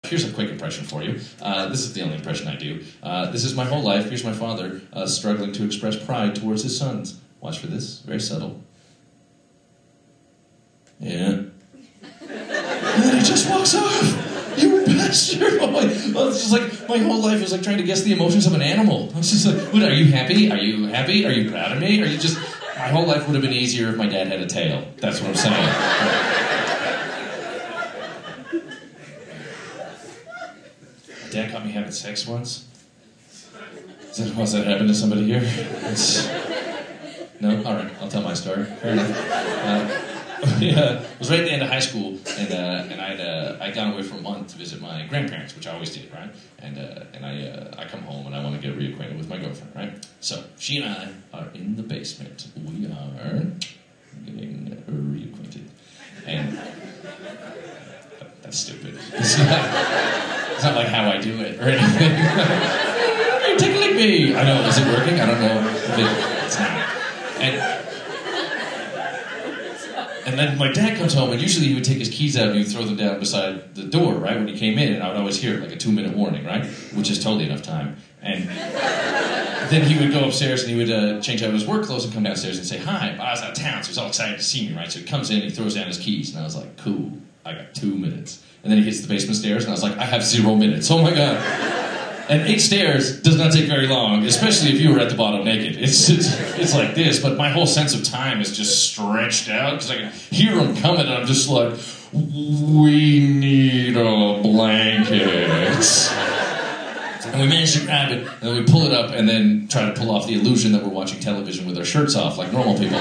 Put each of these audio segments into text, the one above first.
Here's a quick impression for you. This is the only impression I do. This is my whole life. Here's my father struggling to express pride towards his sons. Watch for this. Very subtle. Yeah. And then he just walks off. You bastard. Oh it's just like my whole life was like trying to guess the emotions of an animal. I was just like, what, are you happy? Are you happy? Are you proud of me? Are you just... My whole life would have been easier if my dad had a tail. That's what I'm saying. Dad caught me having sex once. Has that happened to somebody here? No? Alright, I'll tell my story. Fair enough. It was right at the end of high school, and I'd gone away for a month to visit my grandparents, which I always did, right? And I come home and I want to get reacquainted with my girlfriend, right? So she and I are in the basement. We are getting reacquainted. And that's stupid. It's not like how I do it or anything. You're tickling me. I know. Is it working? I don't know. It's not. And then my dad comes home, and usually he would take his keys out and he would throw them down beside the door, right, when he came in, and I would always hear it, like a 2-minute warning, right, which is totally enough time. And then he would go upstairs and he would change out his work clothes and come downstairs and say, hi, I was out of town, so he was all excited to see me, right? So he comes in, he throws down his keys, and I was like, cool, I got 2 minutes. And then he hits the basement stairs, and I was like, I have 0 minutes, oh my God. And 8 stairs does not take very long, especially if you were at the bottom naked. It's like this, but my whole sense of time is just stretched out, because I can hear him coming, and I'm just like, we need a blanket. And we manage to grab it, and then we pull it up, and then try to pull off the illusion that we're watching television with our shirts off, like normal people.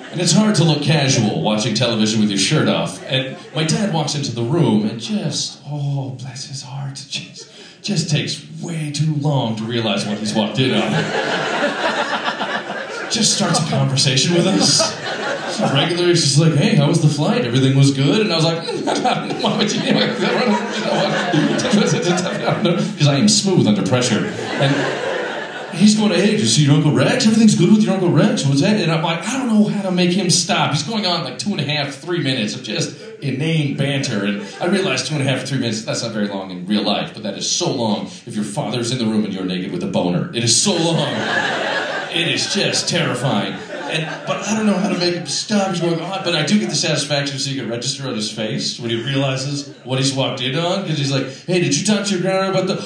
And it's hard to look casual watching television with your shirt off. And my dad walks into the room and just, oh, bless his heart, just takes way too long to realize what he's walked in on. Just starts a conversation with us. Just regular, he's just like, hey, how was the flight? Everything was good? And I was like, why would you because I am smooth under pressure. And he's going, hey, did you see your Uncle Rex? Everything's good with your Uncle Rex? What's that? And I'm like, I don't know how to make him stop. He's going on like 2.5, 3 minutes of just inane banter. And I realized 2.5, 3 minutes, that's not very long in real life, but that is so long if your father's in the room and you're naked with a boner. It is so long. It is just terrifying. But I don't know how to make him stop. He's going on, but I do get the satisfaction so you can register on his face when he realizes what he's walked in on. Because he's like, hey, did you talk to your grandma about the...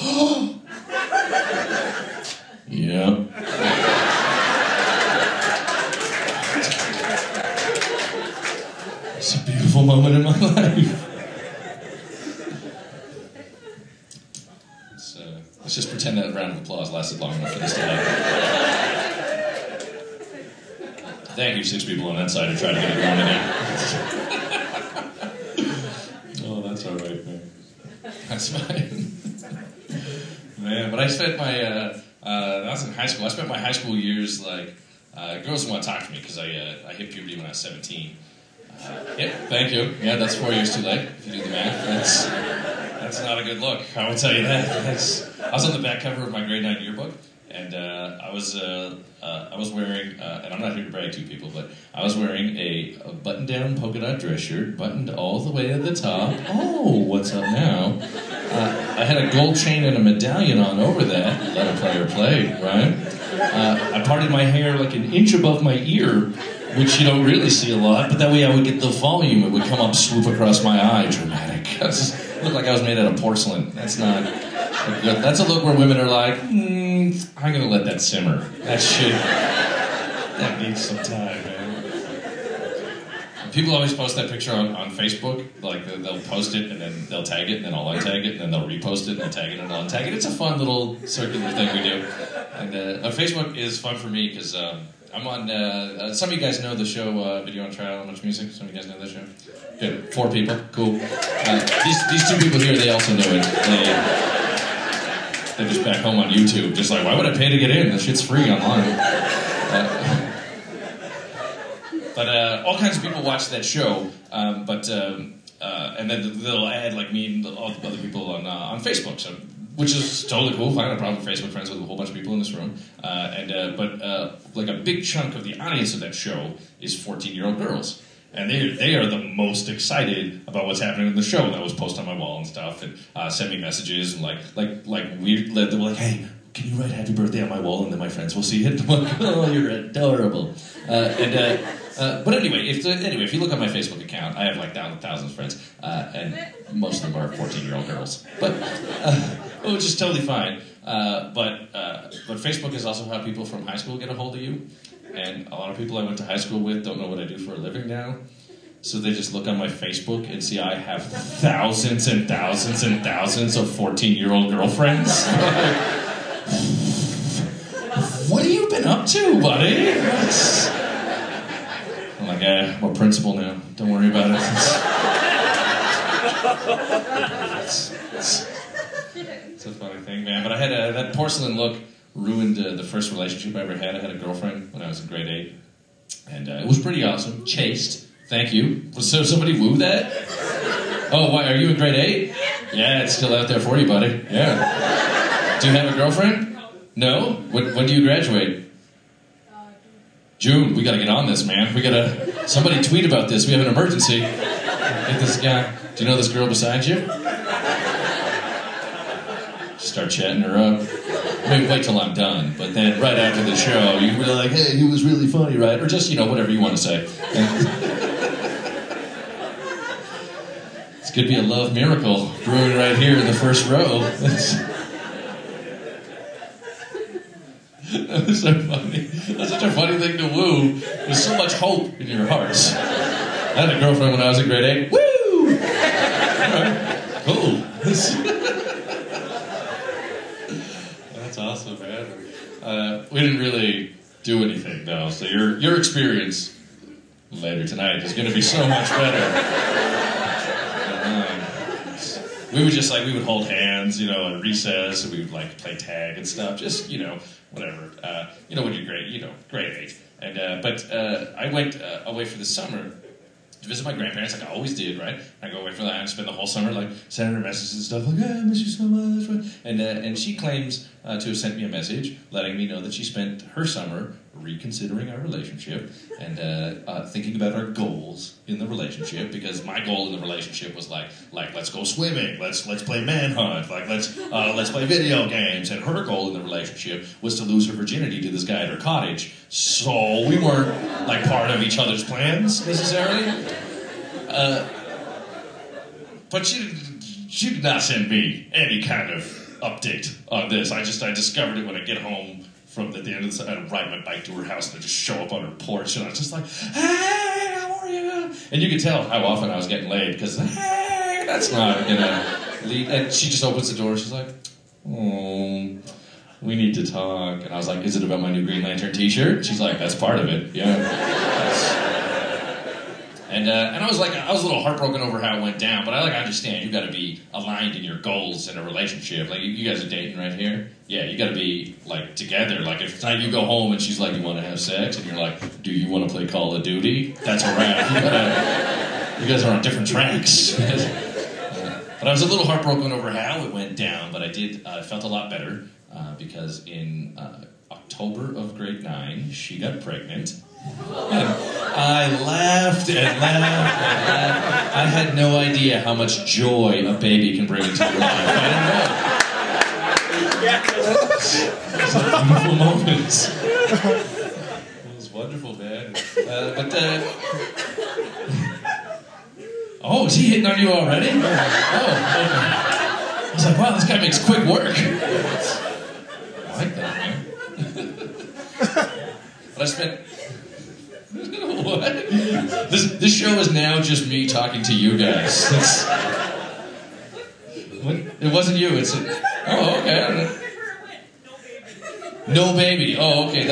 Yeah. It's a beautiful moment in my life. Let's just pretend that round of applause lasted long enough for this to happen. Thank you, 6 people on that side who tried to get it going again. Oh, that's all right, man. That's fine. Man, but I spent my... I was in high school. I spent my high school years like, girls didn't want to talk to me because I hit puberty when I was 17. Yeah, thank you. Yeah, that's 4 years too late, if you do the math. That's not a good look, I will tell you that. I was on the back cover of my grade 9 yearbook, and I was wearing, and I'm not here to brag to people, but I was wearing a button-down polka dot dress shirt, buttoned all the way at the top. Oh, what's up now? I had a gold chain and a medallion on over that. Let a player play, right? I parted my hair like an inch above my ear, which you don't really see a lot, but that way I would get the volume. It would come up, swoop across my eye. Dramatic. It looked like I was made out of porcelain. That's not good. That's a look where women are like, I'm going to let that simmer. That needs some time, man. People always post that picture on Facebook. Like, they'll post it, and then they'll tag it, and then I'll untag it, and then they'll repost it, and they'll tag it, and I'll untag it. It's a fun little circular thing we do. And Facebook is fun for me, because I'm on... some of you guys know the show Video on Trial, Much Music. Some of you guys know that show? Good. 4 people. Cool. These 2 people here, they also know it. They're just back home on YouTube, just like, why would I pay to get in? This shit's free online. But all kinds of people watch that show, and then they'll add like me and all the other people on Facebook, so which is totally cool. Fine, I'm probably Facebook friends with a whole bunch of people in this room, but like a big chunk of the audience of that show is 14-year-old girls, And they are the most excited about what's happening in the show. And I was post on my wall and stuff, and send me messages and like weird. They were like, "Hey, can you write happy birthday on my wall and then my friends will see it?" I'm like, "Oh, you're adorable." But anyway, if you look at my Facebook account, I have like thousands of friends, and most of them are 14-year-old girls. But which is totally fine. But Facebook is also how people from high school get a hold of you. And a lot of people I went to high school with don't know what I do for a living now. So they just look on my Facebook and see I have thousands and thousands and thousands of 14-year-old girlfriends. What have you been up to, buddy? I'm like, I'm a principal now. Don't worry about it. It's a funny thing, man. But I had that porcelain look ruined the first relationship I ever had. I had a girlfriend when I was in grade 8. And it was pretty awesome. Chaste. Thank you. So somebody woo that? Oh, why? Are you in grade 8? Yeah, it's still out there for you, buddy. Yeah. Do you have a girlfriend? No? When do you graduate? June. We gotta get on this, man. Somebody tweet about this. We have an emergency. Get this guy. Do you know this girl beside you? Start chatting her up. Maybe wait till I'm done, but then right after the show, you can be like, "Hey, he was really funny, right?" Or just, whatever you want to say. This could be a love miracle brewing right here in the first row. That was so funny. That's such a funny thing to woo. There's so much hope in your hearts. I had a girlfriend when I was in grade 8. Woo! All right. Cool. That's awesome, man. We didn't really do anything, though, so your experience later tonight is going to be so much better. We would just we would hold hands, at recess, and we would play tag and stuff. Just whatever. When you're grade 8. And but I went away for the summer to visit my grandparents, like I always did, right? I go away for that and spend the whole summer sending her messages and stuff, "Hey, I miss you so much." And she claims to have sent me a message letting me know that she spent her summer reconsidering our relationship and thinking about our goals in the relationship, because my goal in the relationship was let's go swimming, let's play Manhunt, let's play video games, and her goal in the relationship was to lose her virginity to this guy at her cottage. So we weren't part of each other's plans necessarily. But she did not send me any kind of update on this. I discovered it when I get home from the end of the I'd ride my bike to her house and I'd just show up on her porch and I was just like, "Hey, how are you?" And you could tell how often I was getting laid, because, "Hey, that's not lead." And she just opens the door and she's like, "Oh, we need to talk." And I was like, "Is it about my new Green Lantern t-shirt?" She's like, "That's part of it, yeah." And I was a little heartbroken over how it went down, but I understand you got to be aligned in your goals in a relationship. You guys are dating right here, yeah. You got to be together. If tonight you go home and she's like, "You want to have sex?" and you're like, "Do you want to play Call of Duty?" That's a wrap. You guys are on different tracks. But I was a little heartbroken over how it went down, but I felt a lot better because in October of grade 9, she got pregnant. And I laughed and laughed and laughed. I had no idea how much joy a baby can bring into your life. I didn't know. Those are beautiful moments. It was wonderful, man. Oh, is he hitting on you already? Oh, okay. I was like, wow, this guy makes quick work. I like that, man. But I spent... What? This show is now just me talking to you guys. What? It wasn't you. Oh, okay. No baby. Oh, okay.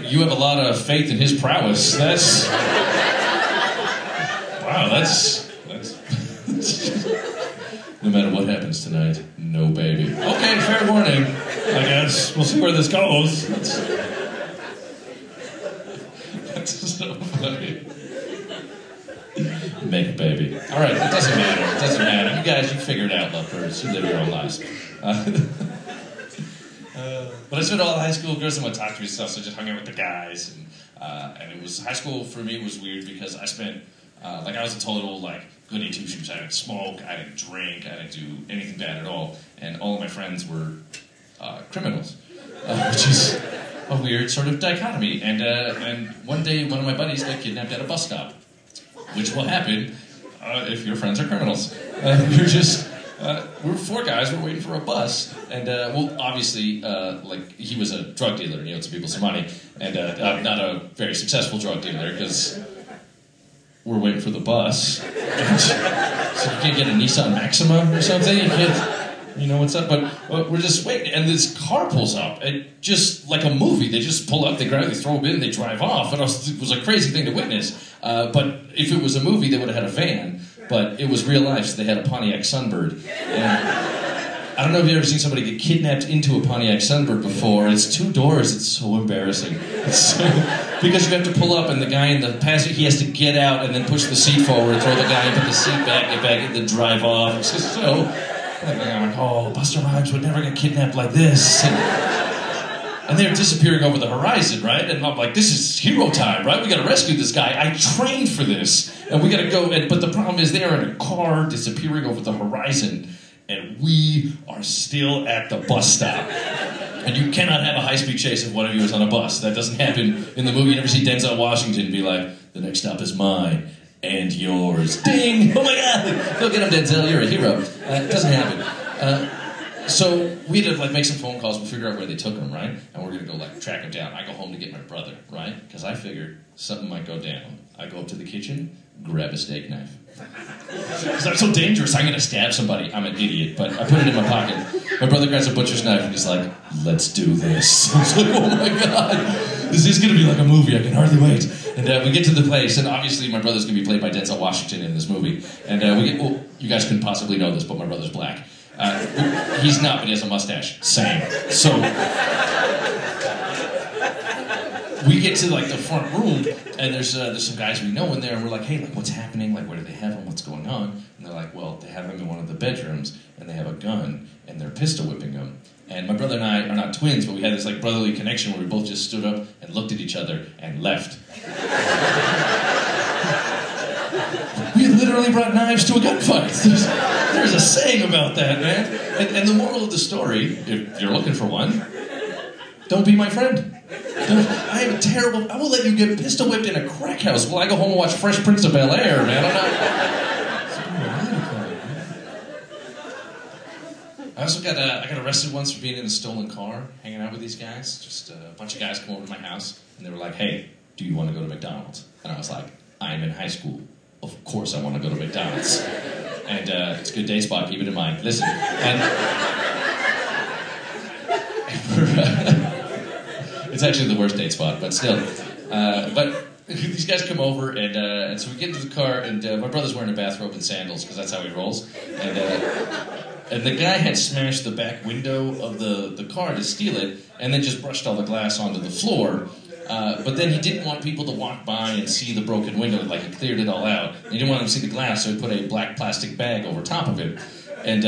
You have a lot of faith in his prowess. Wow, that's no matter what happens tonight, no baby. Okay, fair warning. I guess we'll see where this goes. That's so funny. Make a baby. All right, it doesn't matter. It doesn't matter. You guys, you figure it out, lovebirds. You live your own lives. But I spent all high school, girls didn't want to talk to me and stuff, so I just hung out with the guys. And And it was, high school for me was weird because I spent, I was a total, goody two-shoes. I didn't smoke, I didn't drink, I didn't do anything bad at all. And all of my friends were criminals, which is a weird sort of dichotomy. And one day, one of my buddies got kidnapped at a bus stop, which will happen if your friends are criminals. We were four guys, we were waiting for a bus, and, obviously, he was a drug dealer, and he owed some people some money, and not a very successful drug dealer, because we're waiting for the bus. So you can't get a Nissan Maxima or something? You can't, you know what's up? But we're just waiting, and this car pulls up, and just like a movie, they just pull up, they grab it, they throw it in, they drive off, and it was a crazy thing to witness. But if it was a movie, they would have had a van. But it was real life, so they had a Pontiac Sunbird. And I don't know if you've ever seen somebody get kidnapped into a Pontiac Sunbird before. It's 2 doors, it's so embarrassing. Because you have to pull up, and the guy in the passenger, he has to get out and then push the seat forward, throw the guy in, put the seat back, get back in, then drive off. It's just so... I'm like, oh, Busta Rhymes would never get kidnapped like this. And they're disappearing over the horizon, right? And I'm like, this is hero time, right? We gotta rescue this guy. I trained for this. And we gotta go, but the problem is they are in a car disappearing over the horizon. And we are still at the bus stop. And you cannot have a high-speed chase if one of you is on a bus. That doesn't happen in the movie. You never see Denzel Washington be like, the next stop is mine and yours. Ding! Oh my God! Go get him, Denzel. You're a hero. It doesn't happen. So we had to make some phone calls and figure out where they took him, right? And we're gonna go track him down. I go home to get my brother, right? Because I figured something might go down. I go up to the kitchen, grab a steak knife. Because I'm so dangerous, I'm gonna stab somebody. I'm an idiot, but I put it in my pocket. My brother grabs a butcher's knife and he's like, let's do this. I was like, oh my God, this is gonna be like a movie, I can hardly wait. And we get to the place, and obviously my brother's gonna be played by Denzel Washington in this movie. And you guys couldn't possibly know this, but my brother's black. He's not, but he has a mustache. Same. So we get to the front room, and there's some guys we know in there, and we're like, hey, what's happening? Where do they have him? What's going on? And they're like, well, they have him in one of the bedrooms, and they have a gun, and they're pistol whipping him. And my brother and I are not twins, but we had this brotherly connection where we both just stood up and looked at each other and left. We literally brought knives to a gunfight. There's a saying about that, man. And the moral of the story, if you're looking for one, don't be my friend. I am terrible. I will let you get pistol whipped in a crack house while I go home and watch Fresh Prince of Bel-Air, man. I'm not... I also got arrested once for being in a stolen car, hanging out with these guys. Just a bunch of guys come over to my house, and they were like, hey, do you want to go to McDonald's? And I was like, I'm in high school. Of course I want to go to McDonald's. And it's a good day spot, keep it in mind. Listen, it's actually the worst date spot, but still. But these guys come over, and so we get into the car, and my brother's wearing a bathrobe and sandals, because that's how he rolls. And the guy had smashed the back window of the car to steal it, and then just brushed all the glass onto the floor. But then he didn't want people to walk by and see the broken window, he cleared it all out. And he didn't want them to see the glass, so he put a black plastic bag over top of it. And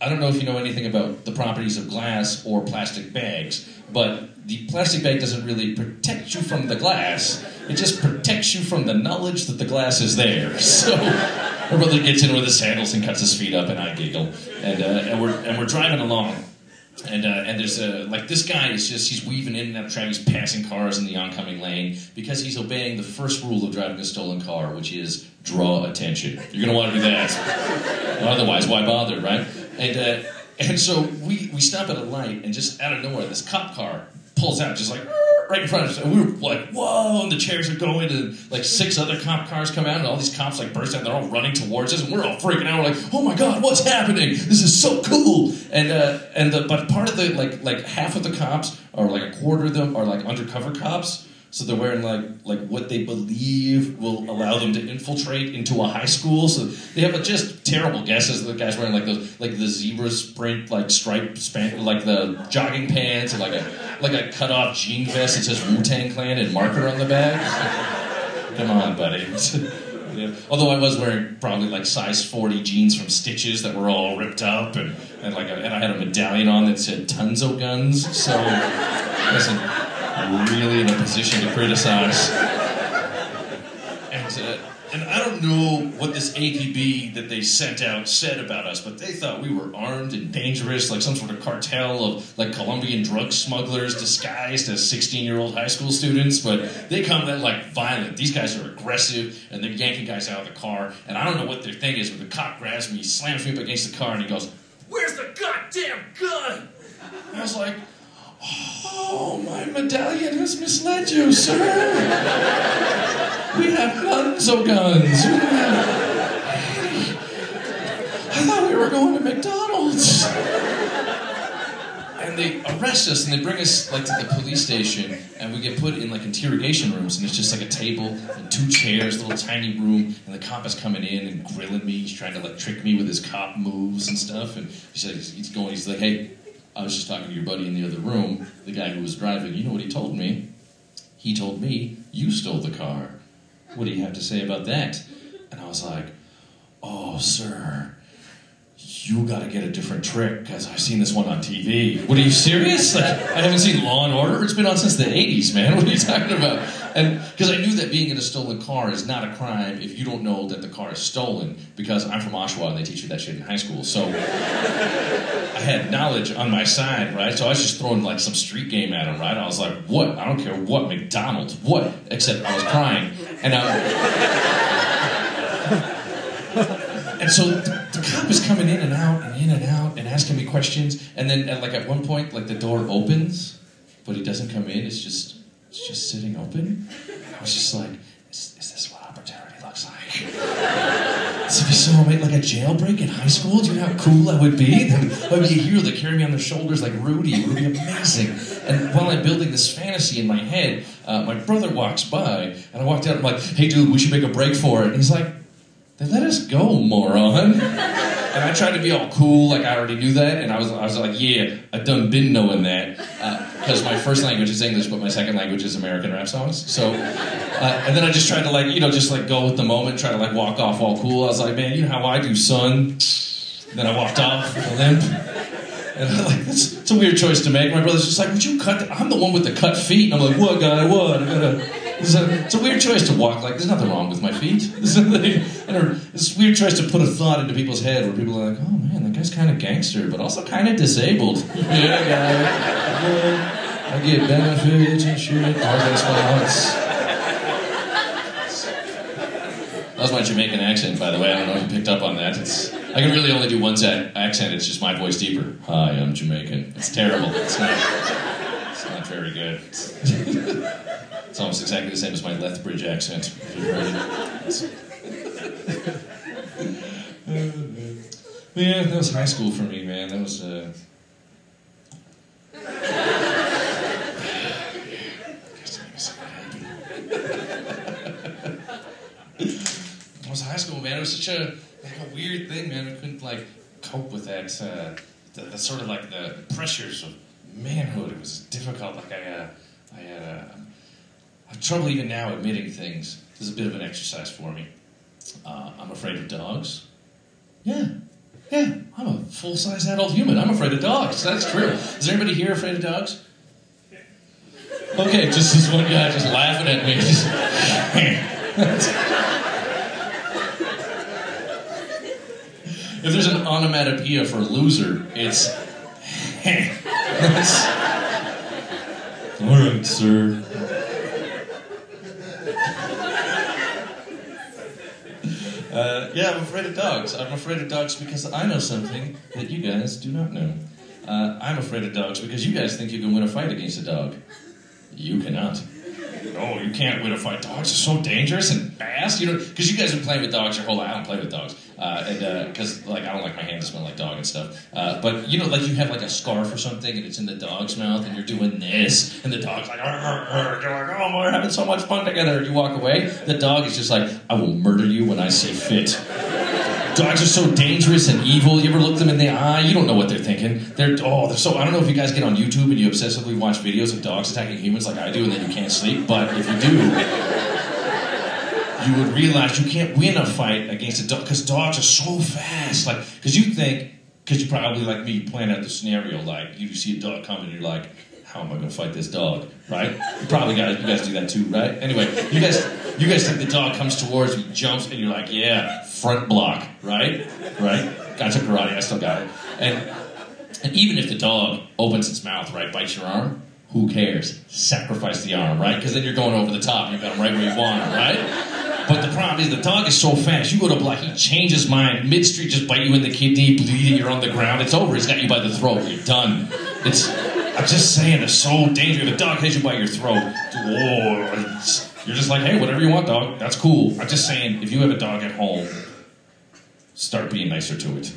I don't know if you know anything about the properties of glass or plastic bags, but the plastic bag doesn't really protect you from the glass. It just protects you from the knowledge that the glass is there. So my brother gets in with his sandals and cuts his feet up, and I giggle. And we're driving along. And there's this guy is he's weaving in and out of traffic, he's passing cars in the oncoming lane because he's obeying the first rule of driving a stolen car, which is draw attention. You're going to want to do that. Otherwise, why bother, right? And so we stop at a light, and just out of nowhere, this cop car pulls out, just right in front of us. And we were like, whoa, and the chairs are going, and 6 other cop cars come out, and all these cops burst out, and they're all running towards us, and we're all freaking out. We're like, oh my God, what's happening? This is so cool. But part of the, half of the cops, or a quarter of them, are undercover cops. So they're wearing what they believe will allow them to infiltrate into a high school. So they have just terrible guesses. The guy's wearing the zebra sprint striped the jogging pants and a cut off jean vest that says Wu-Tang Clan and marker on the back. Come on, buddy. Yeah. Although I was wearing probably size 40 jeans from Stitches that were all ripped up, and I had a medallion on that said Tunzo Guns. So listen. really in a position to criticize. And I don't know what this APB that they sent out said about us, but they thought we were armed and dangerous, like some sort of cartel of like Colombian drug smugglers disguised as 16-year-old high school students. But they come that like violent. These guys are aggressive, and they're yanking guys out of the car. And I don't know what their thing is, but the cop grabs me, slams me up against the car, and he goes, "Where's the goddamn gun?" And I was like, "Oh, my medallion has misled you, sir. We have guns, oh guns. I thought we were going to McDonald's." And they arrest us and they bring us like to the police station, and we get put in like interrogation rooms, and it's just like a table and 2 chairs, a little tiny room, and the cop is coming in and grilling me. He's trying to like trick me with his cop moves and stuff, and he's like, "Hey, I was just talking to your buddy in the other room, the guy who was driving. You know what he told me? He told me you stole the car. What do you have to say about that?" And I was like, "Oh, sir, you got to get a different trick, because I've seen this one on TV." "What, are you serious? Like, I haven't seen Law and Order? It's been on since the 80s, man. What are you talking about?" And because I knew that being in a stolen car is not a crime if you don't know that the car is stolen, because I'm from Oshawa and they teach you that shit in high school. So I had knowledge on my side, right? So I was just throwing like some street game at him, right? I was like, "What? I don't care what, McDonald's, what?" Except I was crying. And so the cop is coming in and out and in and out and asking me questions, and then at one point, like the door opens, but he doesn't come in. It's just sitting open. I was just like, is this what opportunity looks like? This would be so amazing, like a jailbreak in high school. Do you know how cool I would be? Then I'd be a hero. They carry me on their shoulders like Rudy. It would be amazing. And while I'm building this fantasy in my head, my brother walks by, and I walked out and I'm like, "Hey dude, we should make a break for it." And he's like, "They let us go, moron." And I tried to be all cool, like I already knew that, and I was like, "Yeah, I done been knowing that," because my first language is English, but my second language is American rap songs. So, and then I just tried to just go with the moment, try to like walk off all cool. I was like, "Man, you know how I do, son." And then I walked off with a limp. And I'm like, it's a weird choice to make. My brother's just like, "Would you cut? I'm the one with the cut feet." And I'm like, "What, guy? What? It's a weird choice to walk like, there's nothing wrong with my feet. It's a weird choice to put a thought into people's head where people are like, "Oh man, that guy's kind of gangster, but also kind of disabled." Yeah, guy. I get benefits and shit. Parking spots. That was my Jamaican accent, by the way. I don't know if you picked up on that. I can really only do one accent. It's just my voice deeper. "Hi, I'm Jamaican." It's terrible. It's not very good. It's almost exactly the same as my Lethbridge accent, if you've heard it. Yeah, that was high school for me, man. That was, It was high school, man. It was such a weird thing, man. I couldn't, cope with that, the sort of, the pressures of manhood. It was difficult. I have trouble even now admitting things. This is a bit of an exercise for me. I'm afraid of dogs. Yeah, I'm a full-size adult human. I'm afraid of dogs. That's true. Is there anybody here afraid of dogs? Okay, just this one guy just laughing at me. If there's an onomatopoeia for loser, it's all right, sir. I'm afraid of dogs. I'm afraid of dogs because I know something that you guys do not know. I'm afraid of dogs because you guys think you can win a fight against a dog. You cannot. No, you can't win a fight. Dogs are so dangerous and fast. Because you guys have been playing with dogs your whole life. I don't play with dogs. Because, I don't like my hands to smell like dog and stuff. But, you have, a scarf or something, and it's in the dog's mouth, and you're doing this, and the dog's like, arr, arr, arr. You're like, "Oh, we're having so much fun together." You walk away. The dog is just like, "I will murder you when I see fit." Dogs are so dangerous and evil. You ever look them in the eye? You don't know what they're thinking. They're so... I don't know if you guys get on YouTube and you obsessively watch videos of dogs attacking humans like I do, and then you can't sleep. But if you do, you would realize you can't win a fight against a dog because dogs are so fast. Because you think, because you probably, like me, plan out the scenario, you see a dog coming and you're like, how am I going to fight this dog, right? You guys do that too, right? Anyway, you guys think the dog comes towards you, jumps, and you're like, yeah, front block, right? Right? I took karate, I still got it. And even if the dog opens its mouth, right, bites your arm, who cares? Sacrifice the arm, right? Because then you're going over the top. You've got him right where you want him, right? But the problem is the dog is so fast. You go to block, he changes his mind. Mid-street, just bite you in the kidney, bleeding, you're on the ground. It's over. He's got you by the throat. You're done. I'm just saying, it's so dangerous. If a dog hits you by your throat, you're just like, hey, whatever you want, dog. That's cool. I'm just saying, if you have a dog at home, start being nicer to it.